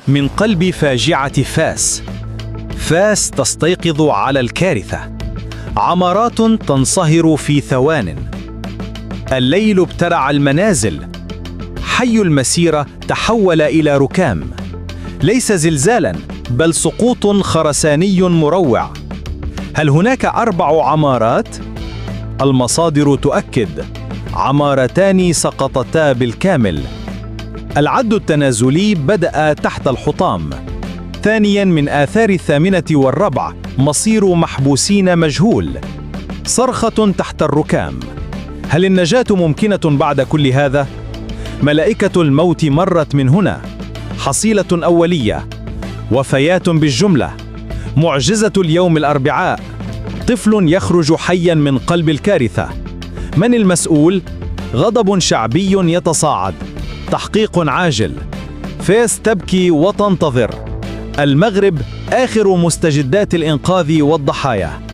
من قلب فاجعة فاس. فاس تستيقظ على الكارثة. عمارات تنصهر في ثوان. الليل ابتلع المنازل. حي المسيرة تحول إلى ركام. ليس زلزالاً، بل سقوط خرساني مروع. هل هناك 4 عمارات؟ المصادر تؤكد: عمارتان سقطتا بالكامل. العد التنازلي بدأ تحت الحطام. ثانياً، من آثار 8 والربع مصير محبوسين مجهول. صرخة تحت الركام. هل النجاة ممكنة بعد كل هذا؟ ملائكة الموت مرت من هنا. حصيلة أولية. وفيات بالجملة. معجزة اليوم الأربعاء. طفل يخرج حياً من قلب الكارثة. من المسؤول؟ غضب شعبي يتصاعد. تحقيق عاجل. فاس تبكي وتنتظر. المغرب آخر مستجدات الإنقاذ والضحايا.